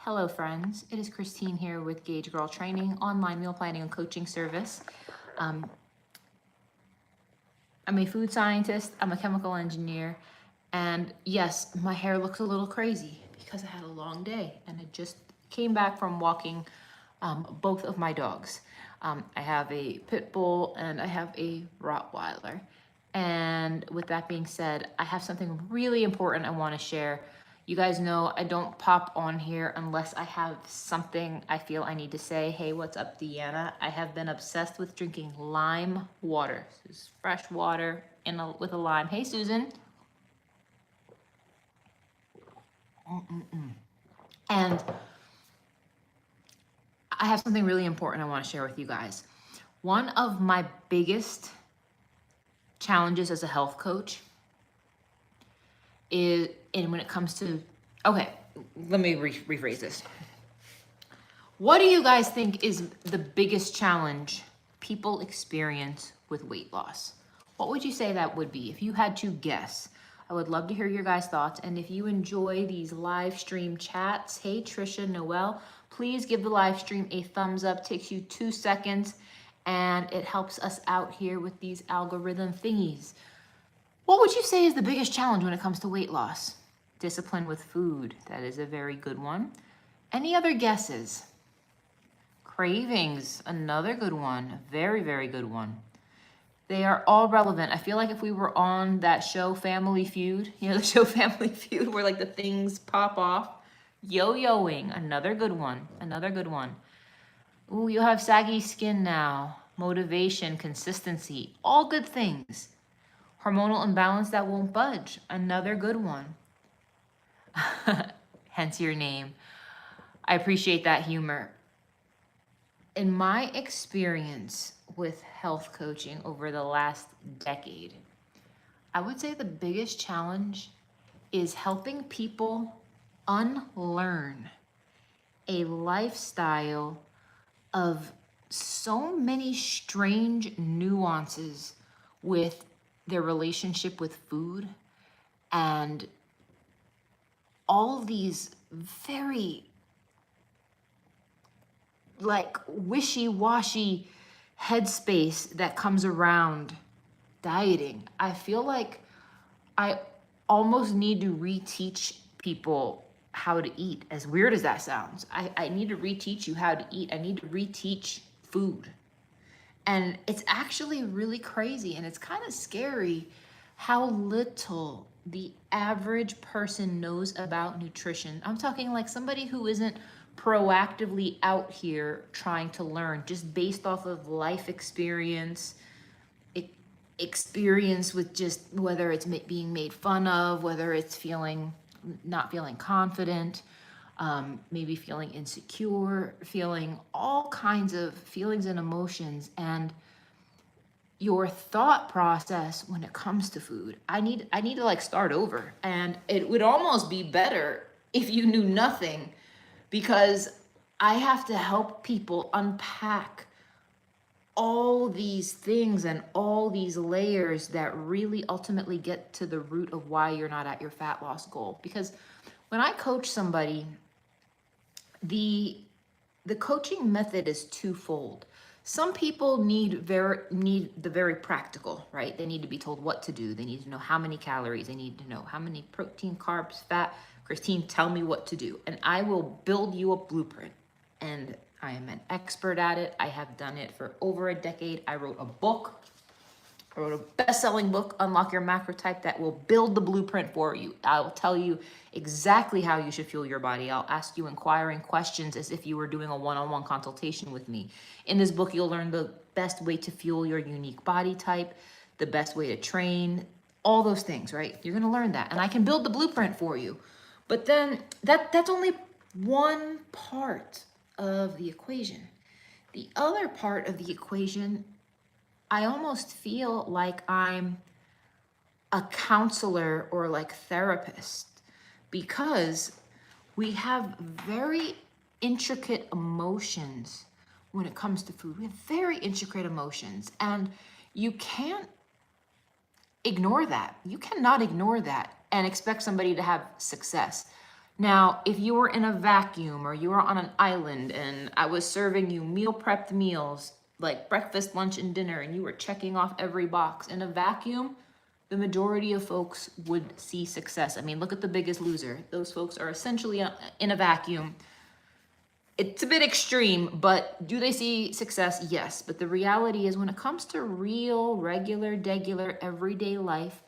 Hello friends, it is Christine here with Gauge Girl Training, online meal planning and coaching service. I'm a food scientist, I'm a chemical engineer, and yes, my hair looks a little crazy because I had a long day and I just came back from walking both of my dogs. I have a pit bull and I have a Rottweiler. And with that being said, I have something really important I want to share. You guys know I don't pop on here unless I have something I feel I need to say. Hey, what's up, Deanna? I have been obsessed with drinking lime water. This is fresh water with a lime. Hey, Susan. And I have something really important I want to share with you guys. One of my biggest challenges as a health coach is, and when it comes to, okay, let me rephrase this. What do you guys think is the biggest challenge people experience with weight loss? What would you say that would be if you had to guess? I would love to hear your guys' thoughts. And if you enjoy these live stream chats, hey, Trisha, Noel, please give the live stream a thumbs up. Takes you 2 seconds and it helps us out here with these algorithm thingies. What would you say is the biggest challenge when it comes to weight loss? Discipline with food. That is a very good one. Any other guesses? Cravings, another good one. Very, very good one. They are all relevant. I feel like if we were on that show Family Feud, you know, the show Family Feud where like the things pop off. Yo-yoing, another good one. Another good one. Ooh, you have saggy skin now. Motivation, consistency, all good things. Hormonal imbalance that won't budge, another good one. Hence your name. I appreciate that humor. In my experience with health coaching over the last decade, I would say the biggest challenge is helping people unlearn a lifestyle of so many strange nuances with their relationship with food and all these very like wishy-washy headspace that comes around dieting. I feel like I almost need to reteach people how to eat, as weird as that sounds. I need to reteach you how to eat. I need to reteach food. And it's actually really crazy and it's kind of scary how little the average person knows about nutrition. I'm talking like somebody who isn't proactively out here trying to learn, just based off of life experience, experience with just whether it's being made fun of, whether it's not feeling confident, maybe feeling insecure, feeling all kinds of feelings and emotions, and your thought process when it comes to food. I need to like start over, and it would almost be better if you knew nothing, because I have to help people unpack all these things and all these layers that really ultimately get to the root of why you're not at your fat loss goal. Because when I coach somebody, the coaching method is twofold. Some people need the very practical, right? They need to be told what to do. They need to know how many calories. They need to know how many protein, carbs, fat. Christine, tell me what to do. And I will build you a blueprint. And I am an expert at it. I have done it for over a decade. I wrote a book. I wrote a best-selling book, Unlock Your Macrotype, that will build the blueprint for you. I'll tell you exactly how you should fuel your body. I'll ask you inquiring questions as if you were doing a one-on-one consultation with me. In this book, you'll learn the best way to fuel your unique body type, the best way to train, all those things, right? You're gonna learn that, and I can build the blueprint for you. But then that's only one part of the equation. The other part of the equation, I almost feel like I'm a counselor or like therapist, because we have very intricate emotions when it comes to food. We have very intricate emotions, and you can't ignore that. You cannot ignore that and expect somebody to have success. Now, if you were in a vacuum or you were on an island and I was serving you meal prepped meals like breakfast, lunch, and dinner, and you were checking off every box in a vacuum, the majority of folks would see success. I mean, look at The Biggest Loser. Those folks are essentially in a vacuum. It's a bit extreme, but do they see success? Yes. But the reality is when it comes to real, regular, degular, everyday life,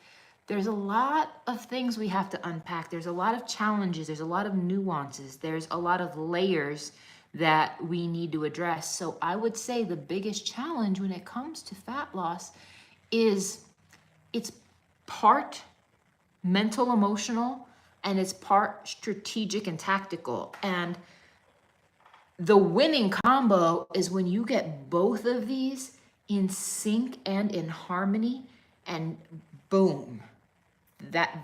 there's a lot of things we have to unpack. There's a lot of challenges. There's a lot of nuances. There's a lot of layers that we need to address. So I would say the biggest challenge when it comes to fat loss is it's part mental, emotional, and it's part strategic and tactical. And the winning combo is when you get both of these in sync and in harmony, and boom,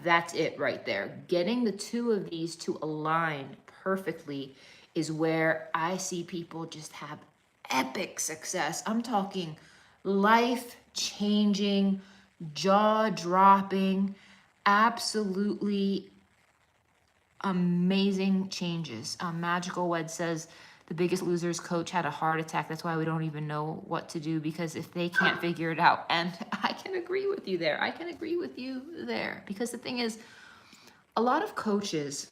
that's it right there. Getting the two of these to align perfectly is where I see people just have epic success. I'm talking life changing, jaw dropping, absolutely amazing changes. Magical Wed says The Biggest Loser's coach had a heart attack. That's why we don't even know what to do, because if they can't figure it out, and I can agree with you there. I can agree with you there, because the thing is, a lot of coaches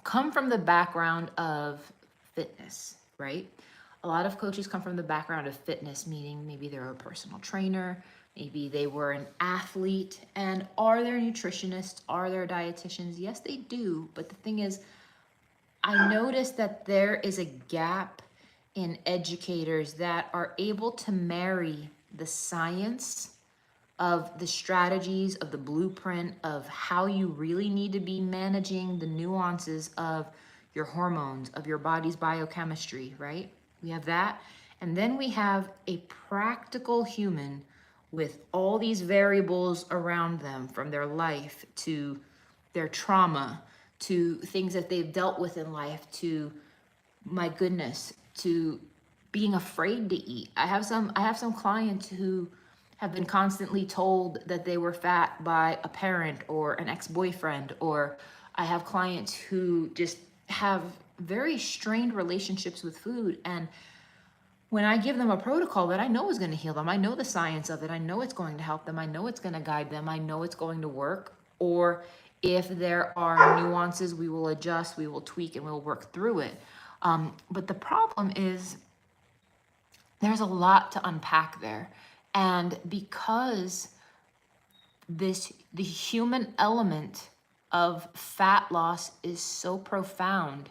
come from the background of fitness, right? A lot of coaches come from the background of fitness, meaning maybe they're a personal trainer, maybe they were an athlete, and are there nutritionists? Are there dietitians? Yes, they do. But the thing is, I noticed that there is a gap in educators that are able to marry the science of the strategies, of the blueprint of how you really need to be managing the nuances of your hormones, of your body's biochemistry, right? We have that. And then we have a practical human with all these variables around them, from their life to their trauma to things that they've dealt with in life to, my goodness, to being afraid to eat. I have some clients who have been constantly told that they were fat by a parent or an ex-boyfriend, or I have clients who just have very strained relationships with food. And when I give them a protocol that I know is going to heal them, I know the science of it, I know it's going to help them, I know it's going to guide them, I know it's going to work. Or if there are nuances, we will adjust, we will tweak, and we'll work through it. But the problem is there's a lot to unpack there. And because the human element of fat loss is so profound,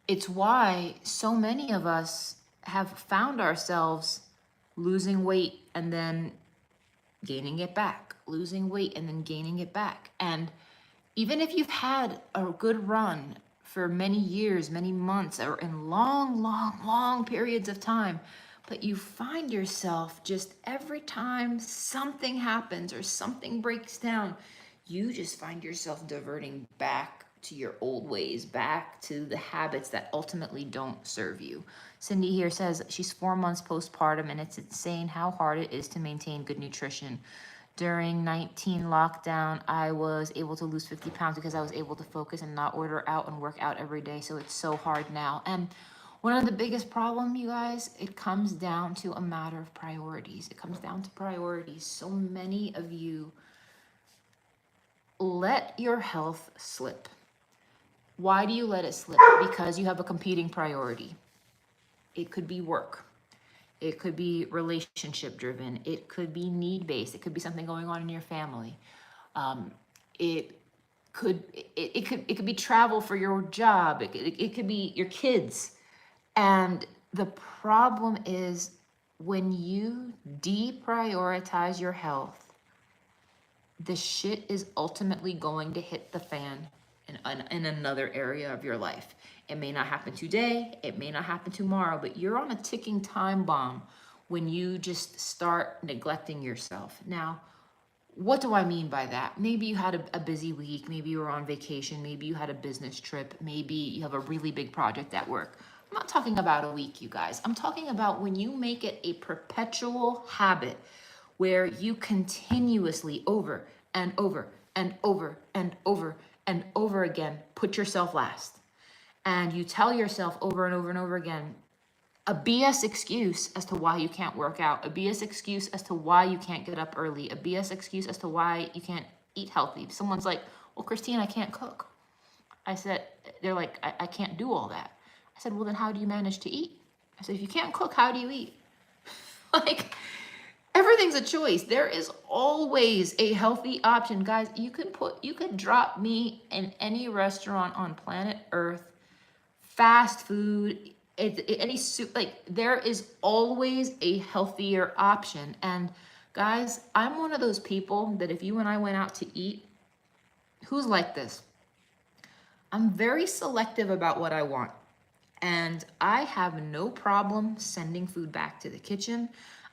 it's why so many of us have found ourselves losing weight and then gaining it back, losing weight and then gaining it back. And even if you've had a good run for many years, many months, or in long, long, long periods of time, but you find yourself just every time something happens or something breaks down, you just find yourself diverting back to your old ways, back to the habits that ultimately don't serve you. Cindy here says she's 4 months postpartum, and it's insane how hard it is to maintain good nutrition. During 19 lockdown, I was able to lose 50 pounds because I was able to focus and not order out and work out every day. So it's so hard now. And one of the biggest problem, you guys, it comes down to a matter of priorities. It comes down to priorities. So many of you let your health slip. Why do you let it slip? Because you have a competing priority. It could be work. It could be relationship driven. It could be need based. It could be something going on in your family. It could be travel for your job. It could be your kids. And the problem is when you deprioritize your health, the shit is ultimately going to hit the fan in another area of your life. It may not happen today, it may not happen tomorrow, but you're on a ticking time bomb when you just start neglecting yourself. Now, what do I mean by that? Maybe you had a busy week, maybe you were on vacation, maybe you had a business trip, maybe you have a really big project at work. I'm not talking about a week, you guys. I'm talking about when you make it a perpetual habit where you continuously over and over and over and over and over again, put yourself last. And you tell yourself over and over and over again, a BS excuse as to why you can't work out, a BS excuse as to why you can't get up early, a BS excuse as to why you can't eat healthy. Someone's like, well, Christine, I can't cook. I said, they're like, I can't do all that. I said, well, then how do you manage to eat? I said, if you can't cook, how do you eat? Like, everything's a choice. There is always a healthy option. Guys, you could drop me in any restaurant on planet Earth, fast food, any soup, like there is always a healthier option. And guys, I'm one of those people that if you and I went out to eat, who's like this? I'm very selective about what I want. And I have no problem sending food back to the kitchen.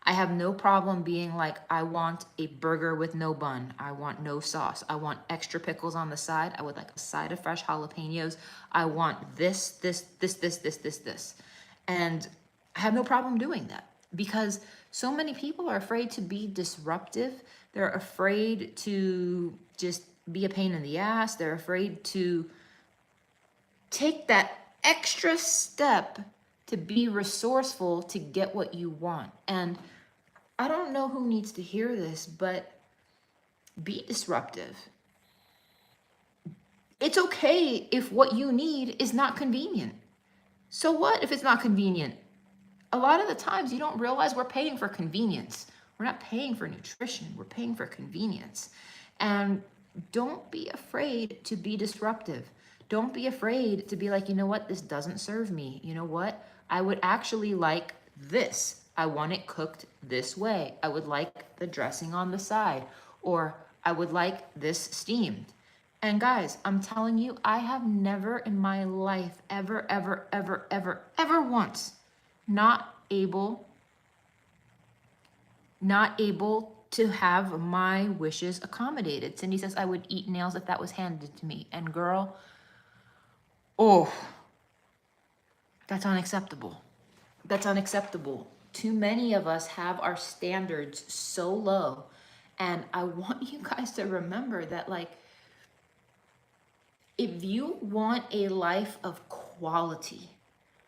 I have no problem being like, I want a burger with no bun. I want no sauce. I want extra pickles on the side. I would like a side of fresh jalapenos. I want this. And I have no problem doing that because so many people are afraid to be disruptive. They're afraid to just be a pain in the ass. They're afraid to take that extra step to be resourceful to get what you want. And I don't know who needs to hear this, but be disruptive. It's okay if what you need is not convenient. So what if it's not convenient? A lot of the times you don't realize we're paying for convenience. We're not paying for nutrition, we're paying for convenience. And don't be afraid to be disruptive. Don't be afraid to be like, you know what, this doesn't serve me. You know what, I would actually like this. I want it cooked this way. I would like the dressing on the side, or I would like this steamed. And guys, I'm telling you, I have never in my life, ever once, not able to have my wishes accommodated. Cindy says I would eat nails if that was handed to me. And girl, oh, that's unacceptable. That's unacceptable. Too many of us have our standards so low. And I want you guys to remember that, like, if you want a life of quality,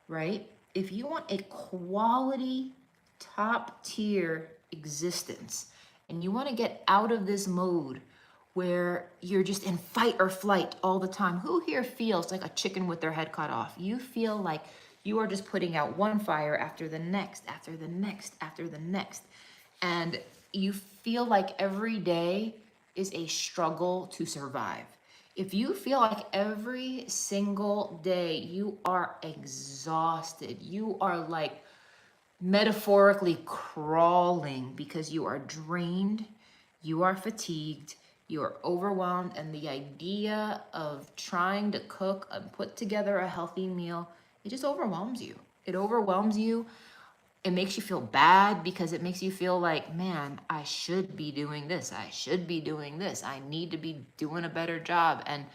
right? If you want a quality, top tier existence, and you want to get out of this mode where you're just in fight or flight all the time, who here feels like a chicken with their head cut off? You feel like you are just putting out one fire after the next, after the next, after the next. And you feel like every day is a struggle to survive. If you feel like every single day you are exhausted, you are like metaphorically crawling because you are drained, you are fatigued, you are overwhelmed, and the idea of trying to cook and put together a healthy meal, it just overwhelms you. It overwhelms you. It makes you feel bad because it makes you feel like, man, I should be doing this. I should be doing this. I need to be doing a better job. And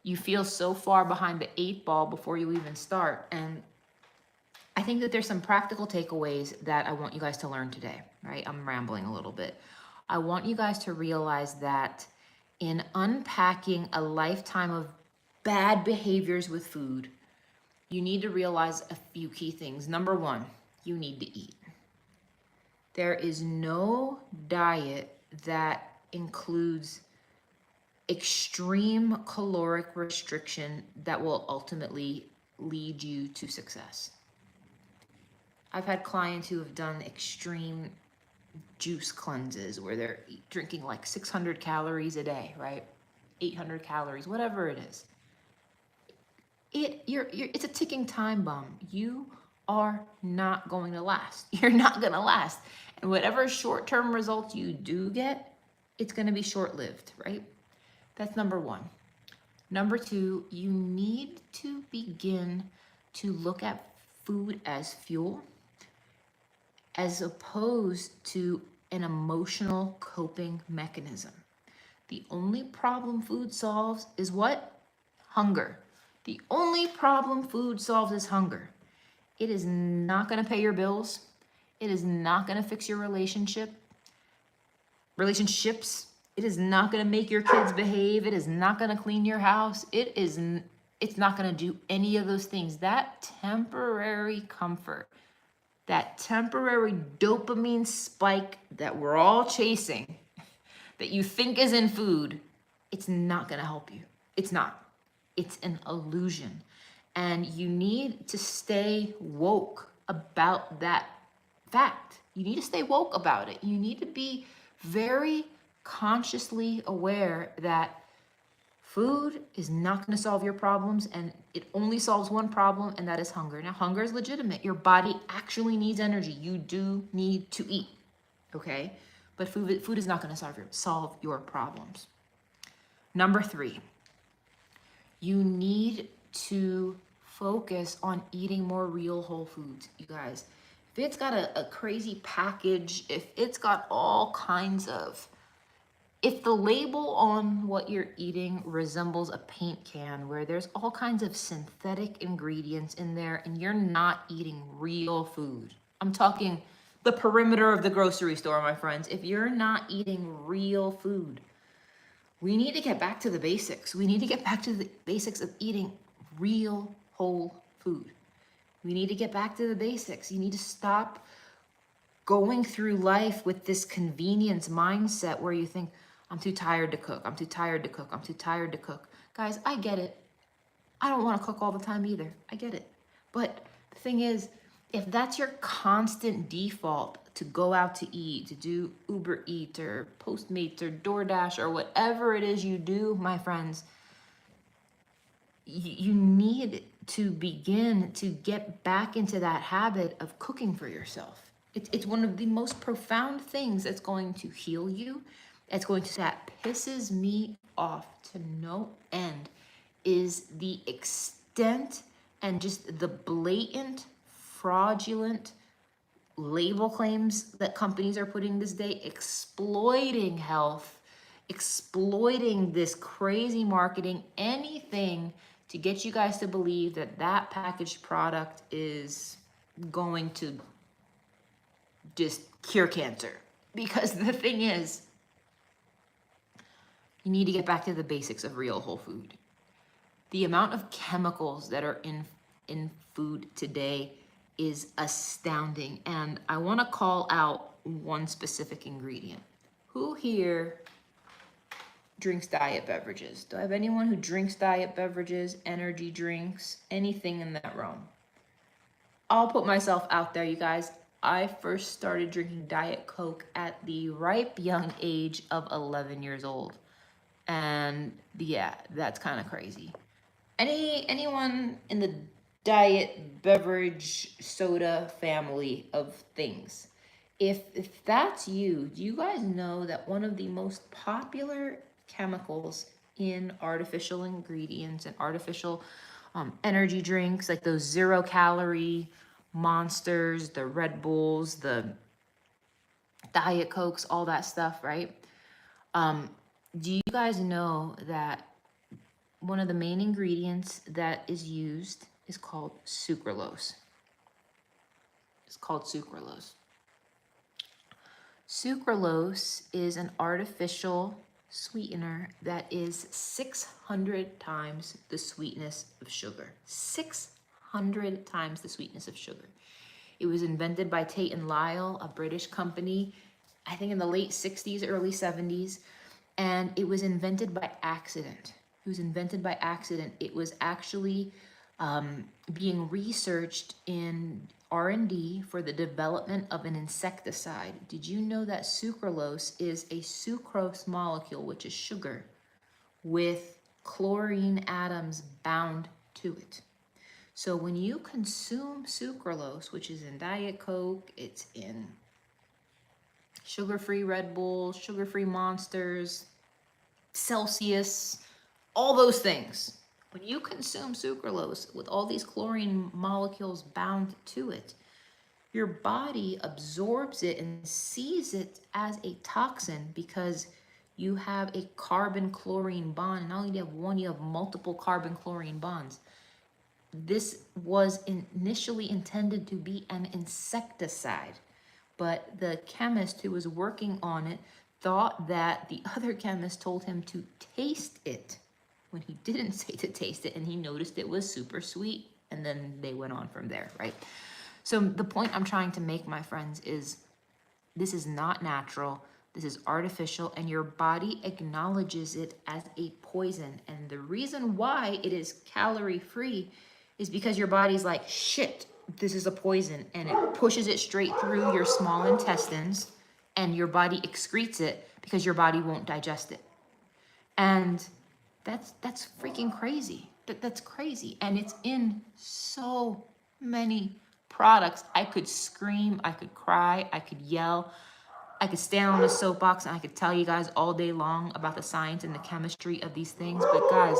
you feel so far behind the 8 ball before you even start. And I think that there's some practical takeaways that I want you guys to learn today, right? I'm rambling a little bit. I want you guys to realize that in unpacking a lifetime of bad behaviors with food, you need to realize a few key things. Number one, you need to eat. There is no diet that includes extreme caloric restriction that will ultimately lead you to success. I've had clients who have done extreme juice cleanses where they're drinking like 600 calories a day, right? 800 calories, whatever it is. It's a ticking time bomb. You are not going to last. You're not going to last. And whatever short-term results you do get, it's going to be short-lived, right? That's number one. Number two, you need to begin to look at food as fuel as opposed to an emotional coping mechanism. The only problem food solves is what? Hunger. The only problem food solves is hunger. It is not going to pay your bills. It is not going to fix your relationships. It is not going to make your kids behave. It is not going to clean your house. It's not going to do any of those things. That temporary comfort, that temporary dopamine spike that we're all chasing, that you think is in food, it's not going to help you. It's not. It's an illusion. And you need to stay woke about that fact. You need to stay woke about it. You need to be very consciously aware that food is not going to solve your problems, and it only solves one problem, and that is hunger. Now, hunger is legitimate. Your body actually needs energy. You do need to eat, okay? But food is not going to solve your problems. Number 3, you need to focus on eating more real whole foods, you guys. If it's got a crazy package, if it's got all kinds of, if the label on what you're eating resembles a paint can where there's all kinds of synthetic ingredients in there and you're not eating real food, I'm talking the perimeter of the grocery store, my friends. If you're not eating real food, we need to get back to the basics. We need to get back to the basics of eating real whole food. We need to get back to the basics. You need to stop going through life with this convenience mindset where you think, I'm too tired to cook. I'm too tired to cook. I'm too tired to cook. Guys, I get it. I don't want to cook all the time either. I get it. But the thing is, if that's your constant default to go out to eat, to do Uber Eats or Postmates or DoorDash or whatever it is you do, my friends, you need to begin to get back into that habit of cooking for yourself. It's one of the most profound things that's going to heal you. That pisses me off to no end is the extent and just the blatant, fraudulent label claims that companies are putting this day, exploiting health, exploiting this crazy marketing, anything to get you guys to believe that that packaged product is going to just cure cancer. Because the thing is, you need to get back to the basics of real whole food. The amount of chemicals that are in food today is astounding. And I want to call out one specific ingredient. Who here drinks diet beverages? Do I have anyone who drinks diet beverages, energy drinks, anything in that realm? I'll put myself out there, you guys. I first started drinking Diet Coke at the ripe young age of 11 years old. And yeah, that's kind of crazy. Anyone in the diet beverage soda family of things? If that's you, do you guys know that one of the most popular chemicals in artificial ingredients and artificial energy drinks, like those 0-calorie Monsters, the Red Bulls, the Diet Cokes, all that stuff, right? Do you guys know that one of the main ingredients that is used is called sucralose? It's called sucralose. Sucralose is an artificial sweetener that is 600 times the sweetness of sugar. 600 times the sweetness of sugar. It was invented by Tate and Lyle, a British company, I think in the late 60s, early 70s. And it was invented by accident. It was actually being researched in R&D for the development of an insecticide. Did you know that sucralose is a sucrose molecule, which is sugar, with chlorine atoms bound to it? So when you consume sucralose, which is in Diet Coke, it's in sugar-free Red Bull, sugar-free Monsters, Celsius, all those things. When you consume sucralose with all these chlorine molecules bound to it, your body absorbs it and sees it as a toxin because you have a carbon-chlorine bond. And not only do you have one, you have multiple carbon-chlorine bonds. This was initially intended to be an insecticide, but the chemist who was working on it thought that the other chemist told him to taste it when he didn't say to taste it, and he noticed it was super sweet, and then they went on from there, right? So the point I'm trying to make, my friends, is this is not natural. This is artificial, and your body acknowledges it as a poison. And the reason why it is calorie-free is because your body's like, shit, this is a poison, and it pushes it straight through your small intestines, and your body excretes it because your body won't digest it. And that's freaking crazy. That's crazy. And it's in so many products. I could scream, I could cry, I could yell, I could stand on a soapbox, and I could tell you guys all day long about the science and the chemistry of these things. But guys,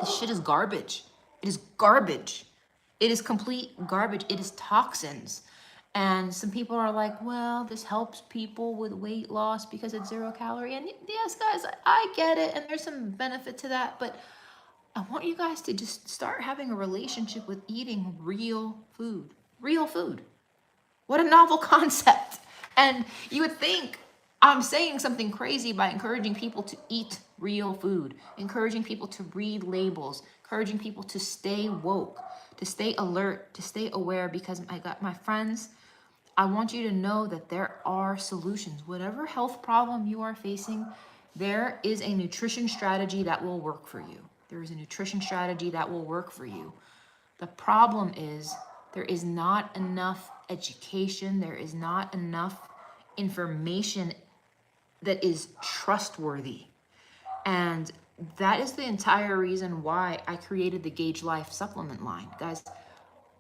this shit is garbage. It is garbage. It is complete garbage. It is toxins. And some people are like, well, this helps people with weight loss because it's 0 calorie. And yes, guys, I get it. And there's some benefit to that. But I want you guys to just start having a relationship with eating real food. Real food. What a novel concept. And you would think I'm saying something crazy by encouraging people to eat real food, encouraging people to read labels, encouraging people to stay woke, to stay alert, to stay aware, because my friends, I want you to know that there are solutions. Whatever health problem you are facing, there is a nutrition strategy that will work for you. There is a nutrition strategy that will work for you. The problem is there is not enough education. There is not enough information that is trustworthy. And that is the entire reason why I created the Gauge Life supplement line. Guys,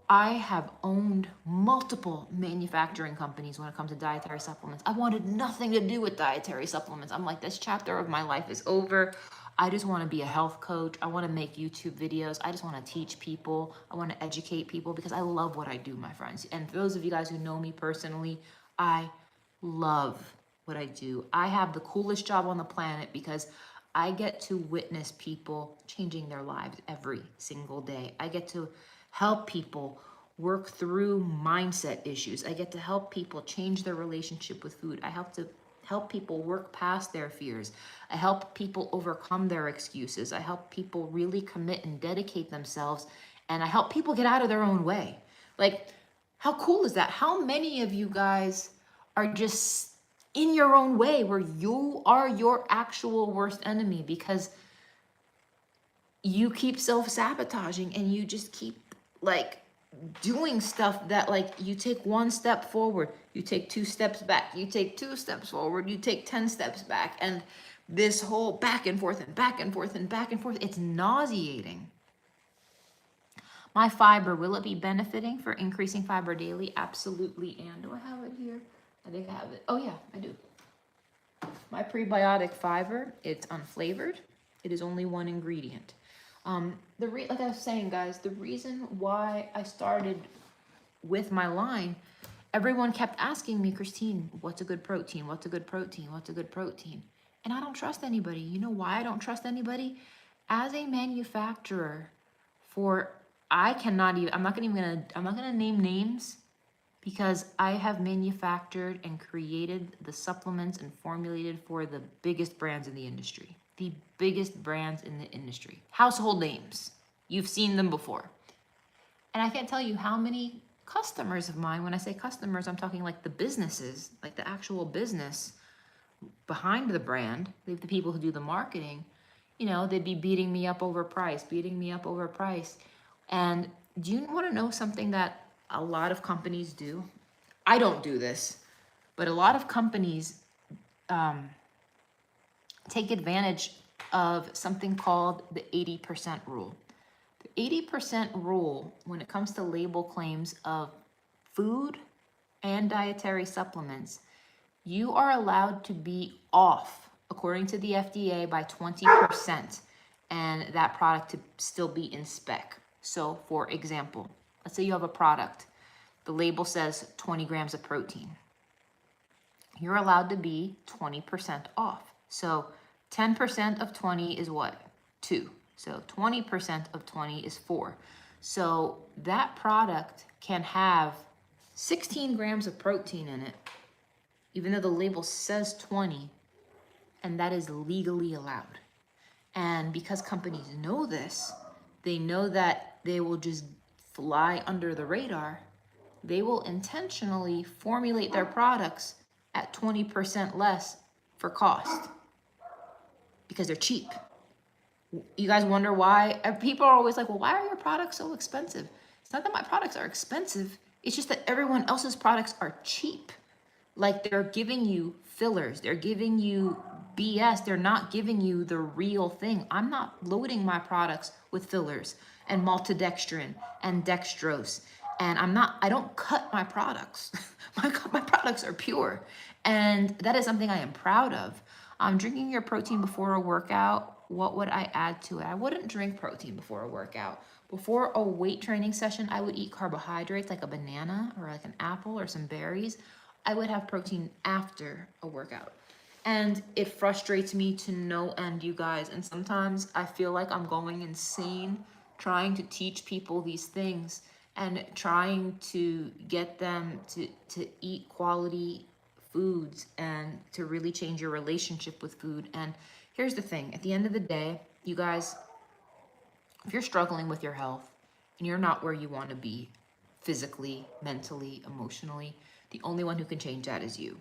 I have owned multiple manufacturing companies when it comes to dietary supplements. I wanted nothing to do with dietary supplements. I'm like, this chapter of my life is over. I just want to be a health coach. I want to make YouTube videos. I just want to teach people. I want to educate people because I love what I do, my friends. And for those of you guys who know me personally, I love what I do. I have the coolest job on the planet because I get to witness people changing their lives every single day. I get to help people work through mindset issues. I get to help people change their relationship with food. I help people work past their fears. I help people overcome their excuses. I help people really commit and dedicate themselves. And I help people get out of their own way. Like, how cool is that? How many of you guys are just in your own way, where you are your actual worst enemy because you keep self-sabotaging and you just keep like doing stuff that, like, you take 1 step forward, you take 2 steps back, you take 2 steps forward, you take 10 steps back, and this whole back and forth and back and forth and back and forth, it's nauseating. My fiber, will it be benefiting for increasing fiber daily? Absolutely. And do I have it here? I think I have it. Oh yeah, I do. My prebiotic fiber, it's unflavored. It is only 1 ingredient. Like I was saying, guys, the reason why I started with my line, everyone kept asking me, Christine, what's a good protein? What's a good protein? What's a good protein? And I don't trust anybody. You know why I don't trust anybody? As a manufacturer I'm not gonna name names, because I have manufactured and created the supplements and formulated for the biggest brands in the industry. The biggest brands in the industry. Household names. You've seen them before. And I can't tell you how many customers of mine, when I say customers, I'm talking like the businesses, like the actual business behind the brand, the people who do the marketing, you know, they'd be beating me up over price. And do you want to know something that a lot of companies do? I don't do this, but a lot of companies take advantage of something called the 80% rule. The 80% rule, when it comes to label claims of food and dietary supplements, you are allowed to be off, according to the FDA, by 20%, and that product to still be in spec. So, for example, let's say you have a product. The label says 20 grams of protein. You're allowed to be 20% off. So 10% of 20 is what? 2. So 20% of 20 is 4. So that product can have 16 grams of protein in it, even though the label says 20, and that is legally allowed. And because companies know this, they know that they will just fly under the radar. They will intentionally formulate their products at 20% less for cost because they're cheap. You guys wonder why? People are always like, well, why are your products so expensive? It's not that my products are expensive. It's just that everyone else's products are cheap. Like they're giving you fillers. They're giving you BS. They're not giving you the real thing. I'm not loading my products with fillers and maltodextrin and dextrose. And I don't cut my products. my products are pure. And that is something I am proud of. Drinking your protein before a workout, what would I add to it? I wouldn't drink protein before a workout. Before a weight training session, I would eat carbohydrates like a banana or like an apple or some berries. I would have protein after a workout. And it frustrates me to no end, you guys. And sometimes I feel like I'm going insane trying to teach people these things and trying to get them to eat quality foods and to really change your relationship with food. And here's the thing, at the end of the day, you guys, if you're struggling with your health and you're not where you want to be physically, mentally, emotionally, the only one who can change that is you.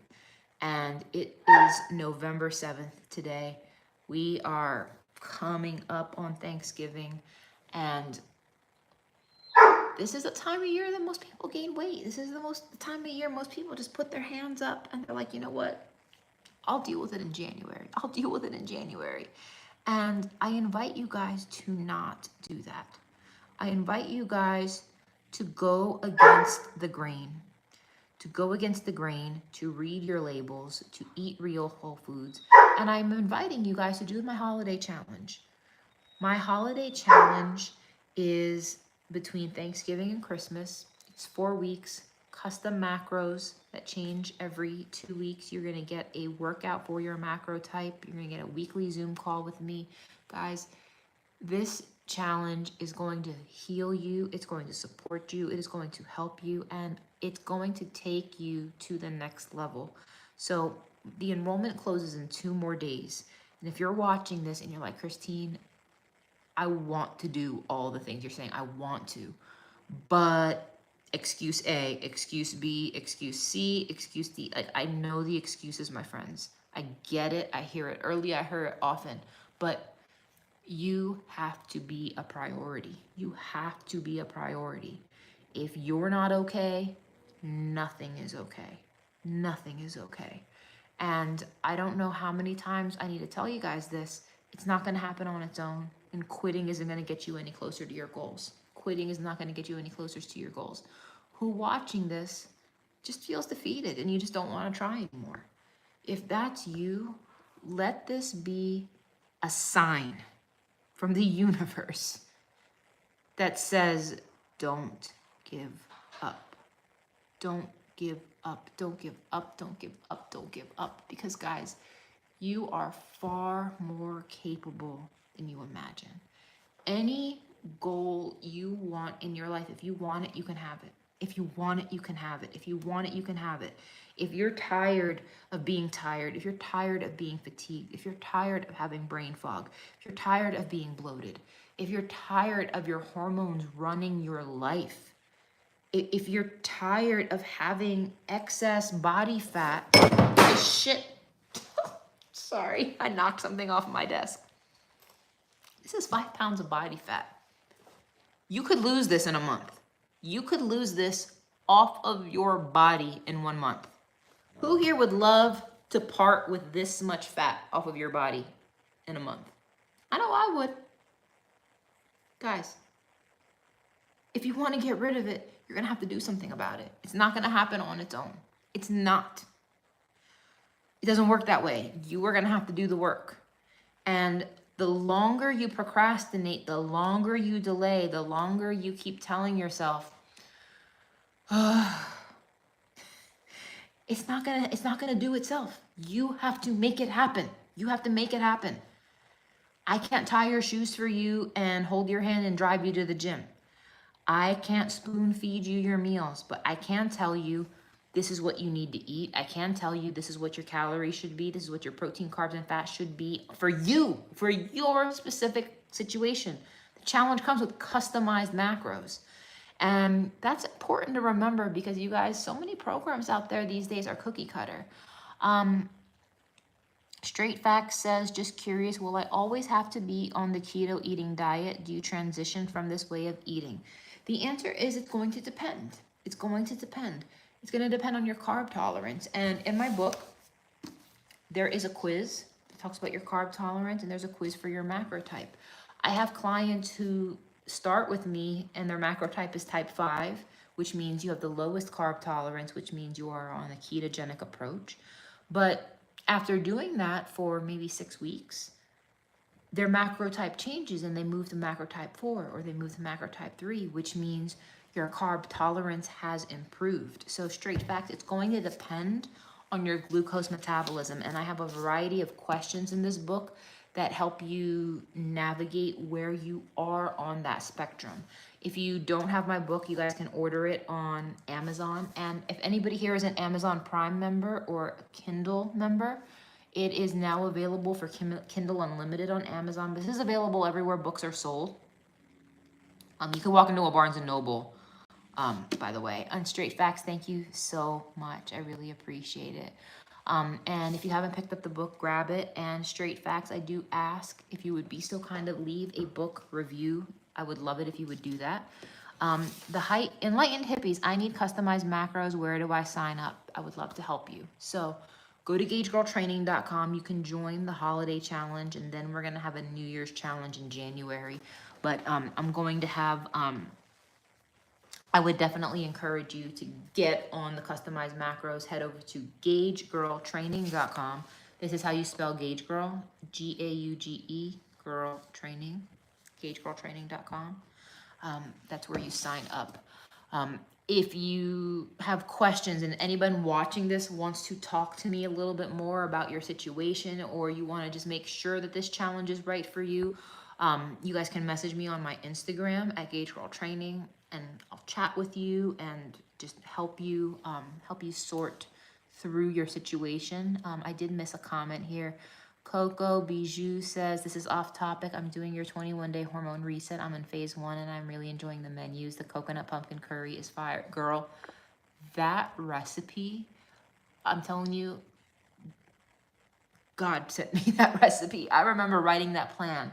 And it is November 7th today. We are coming up on Thanksgiving, and this is the time of year that most people gain weight. This is the time of year most people just put their hands up and they're like, you know what? I'll deal with it in January. I'll deal with it in January. And I invite you guys to not do that. I invite you guys to go against the grain. To go against the grain, to read your labels, to eat real whole foods. And I'm inviting you guys to do my holiday challenge. My holiday challenge is between Thanksgiving and Christmas. It's 4 weeks, custom macros that change every 2 weeks. You're gonna get a workout for your macro type. You're gonna get a weekly Zoom call with me. Guys, this challenge is going to heal you. It's going to support you. It is going to help you. And it's going to take you to the next level. So the enrollment closes in 2 more days. And if you're watching this and you're like, Christine, I want to do all the things you're saying. I want to. But excuse A, excuse B, excuse C, excuse D. Like, I know the excuses, my friends. I get it. I hear it early. I hear it often. But you have to be a priority. You have to be a priority. If you're not okay, nothing is okay. Nothing is okay. And I don't know how many times I need to tell you guys this. It's not going to happen on its own. And quitting isn't going to get you any closer to your goals. Quitting is not going to get you any closer to your goals. Who watching this just feels defeated and you just don't want to try anymore. If that's you, let this be a sign from the universe that says, don't give up. Don't give up. Don't give up. Don't give up. Don't give up. Because guys, you are far more capable than you imagine. Any goal you want in your life, if you want it, you can have it. If you want it, you can have it. If you want it, you can have it. If you're tired of being tired, if you're tired of being fatigued, if you're tired of having brain fog, if you're tired of being bloated, if you're tired of your hormones running your life, if you're tired of having excess body fat, shit. Sorry, I knocked something off my desk. This is 5 pounds of body fat. You could lose this in a month. You could lose this off of your body in 1 month. Who here would love to part with this much fat off of your body in a month? I know I would. Guys, if you want to get rid of it, you're going to have to do something about it. It's not going to happen on its own. It's not. It doesn't work that way. You are going to have to do the work. And the longer you procrastinate, the longer you delay, the longer you keep telling yourself, it's not gonna do itself. You have to make it happen. You have to make it happen. I can't tie your shoes for you and hold your hand and drive you to the gym. I can't spoon feed you your meals, but I can tell you this is what you need to eat. I can tell you this is what your calories should be. This is what your protein, carbs, and fats should be for you, for your specific situation. The challenge comes with customized macros. And that's important to remember because you guys, so many programs out there these days are cookie cutter. Straight Facts says, just curious, will I always have to be on the keto eating diet? Do you transition from this way of eating? The answer is it's going to depend. It's going to depend. It's going to depend on your carb tolerance. And in my book, there is a quiz that talks about your carb tolerance, and there's a quiz for your macro type. I have clients who start with me and their macro type is type 5, which means you have the lowest carb tolerance, which means you are on a ketogenic approach. But after doing that for maybe 6 weeks, their macro type changes and they move to macro type 4 or they move to macro type 3, which means your carb tolerance has improved. So straight fact, it's going to depend on your glucose metabolism. And I have a variety of questions in this book that help you navigate where you are on that spectrum. If you don't have my book, you guys can order it on Amazon. And if anybody here is an Amazon Prime member or a Kindle member, it is now available for Kindle Unlimited on Amazon. This is available everywhere books are sold. You can walk into a Barnes & Noble, by the way. On Straight Facts, thank you so much. I really appreciate it. And if you haven't picked up the book, grab it. And Straight Facts, I do ask if you would be so kind of leave a book review. I would love it if you would do that. Enlightened Hippies, I need customized macros. Where do I sign up? I would love to help you. So go to gagegirltraining.com. You can join the holiday challenge, and then we're going to have a New Year's challenge in January. But I'm going to have... I would definitely encourage you to get on the customized macros. Head over to gagegirltraining.com. This is how you spell Gauge Girl, G-A-U-G-E, Girl Training, gagegirltraining.com. That's where you sign up. If you have questions and anyone watching this wants to talk to me a little bit more about your situation, or you want to just make sure that this challenge is right for you, you guys can message me on my Instagram at gagegirltraining, and I'll chat with you and just help you sort through your situation. I did miss a comment here. Coco Bijou says, this is off topic. I'm doing your 21-day hormone reset. I'm in phase 1 and I'm really enjoying the menus. The coconut pumpkin curry is fire. Girl, that recipe, I'm telling you, God sent me that recipe. I remember writing that plan.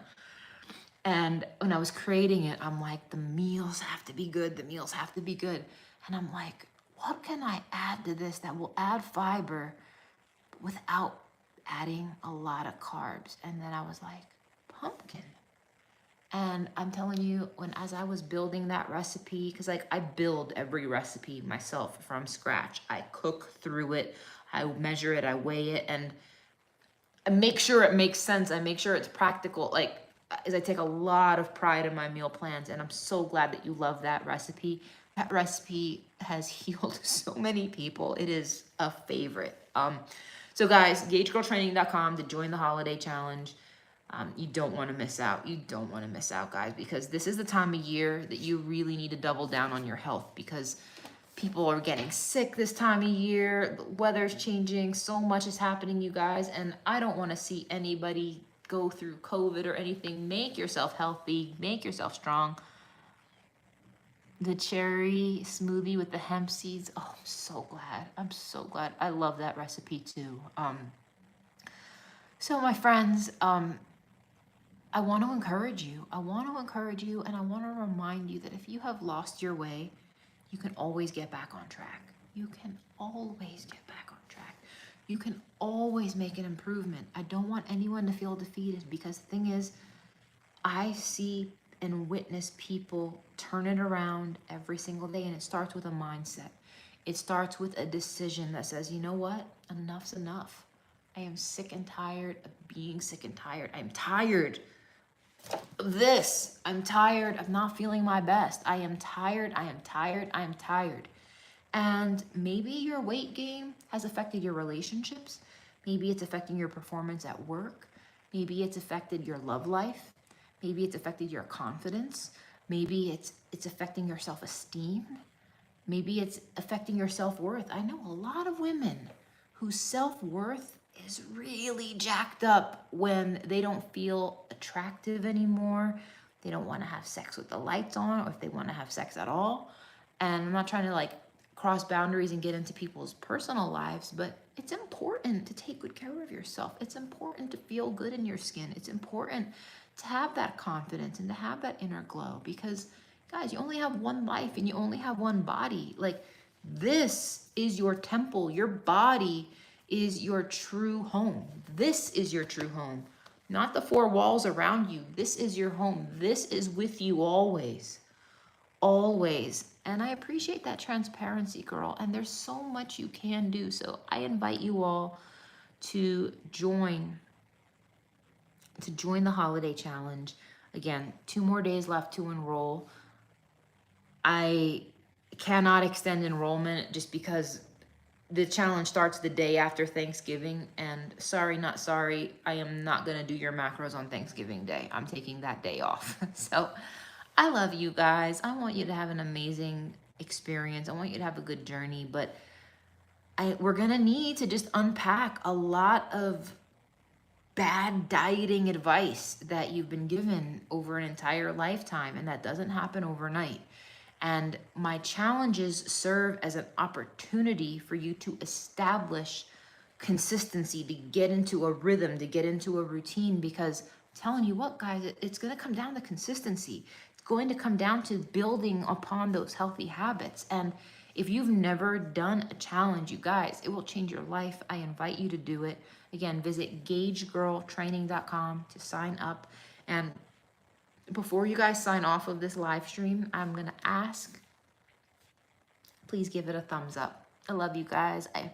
And when I was creating it, I'm like, the meals have to be good. The meals have to be good. And I'm like, what can I add to this that will add fiber without adding a lot of carbs? And then I was like, pumpkin. And I'm telling you, as I was building that recipe, because like I build every recipe myself from scratch. I cook through it. I measure it. I weigh it. And I make sure it makes sense. I make sure it's practical. As I take a lot of pride in my meal plans, and I'm so glad that you love that recipe. That recipe has healed so many people. It is a favorite. So guys, gagegirltraining.com to join the holiday challenge. You don't want to miss out. You don't want to miss out, guys, because this is the time of year that you really need to double down on your health, because people are getting sick this time of year. The weather's changing. So much is happening, you guys, and I don't want to see anybody go through COVID or anything. Make yourself healthy. Make yourself strong. The cherry smoothie with the hemp seeds. Oh, I'm so glad. I'm so glad. I love that recipe too. So my friends, I want to encourage you. I want to encourage you, and I want to remind you that if you have lost your way, you can always get back on track. You can always get back on track. You can always make an improvement. I don't want anyone to feel defeated, because the thing is, I see and witness people turn it around every single day, and it starts with a mindset. It starts with a decision that says, you know what? Enough's enough. I am sick and tired of being sick and tired. I'm tired of this. I'm tired of not feeling my best. I am tired. I am tired. I am tired. And maybe your weight gain has affected your relationships. Maybe it's affecting your performance at work. Maybe it's affected your love life. Maybe it's affected your confidence. Maybe it's affecting your self-esteem. Maybe it's affecting your self-worth. I know a lot of women whose self-worth is really jacked up when they don't feel attractive anymore. They don't want to have sex with the lights on, or if they want to have sex at all. And I'm not trying to like cross boundaries and get into people's personal lives, but it's important to take good care of yourself. It's important to feel good in your skin. It's important to have that confidence and to have that inner glow, because guys, you only have one life and you only have one body. Like, this is your temple. Your body is your true home. This is your true home, not the four walls around you. This is your home. This is with you always, always. And I appreciate that transparency, girl. And there's so much you can do. So I invite you all to join the holiday challenge. Again, 2 more days left to enroll. I cannot extend enrollment just because the challenge starts the day after Thanksgiving, and sorry, not sorry, I am not gonna do your macros on Thanksgiving Day. I'm taking that day off. So I love you guys. I want you to have an amazing experience. I want you to have a good journey, but we're gonna need to just unpack a lot of bad dieting advice that you've been given over an entire lifetime, and that doesn't happen overnight. And my challenges serve as an opportunity for you to establish consistency, to get into a rhythm, to get into a routine, because I'm telling you what, guys, it's going to come down to consistency. It's going to come down to building upon those healthy habits. And if you've never done a challenge, you guys, it will change your life. I invite you to do it. Again, visit gagegirltraining.com to sign up. And before you guys sign off of this live stream, I'm going to ask, please give it a thumbs up. I love you guys. I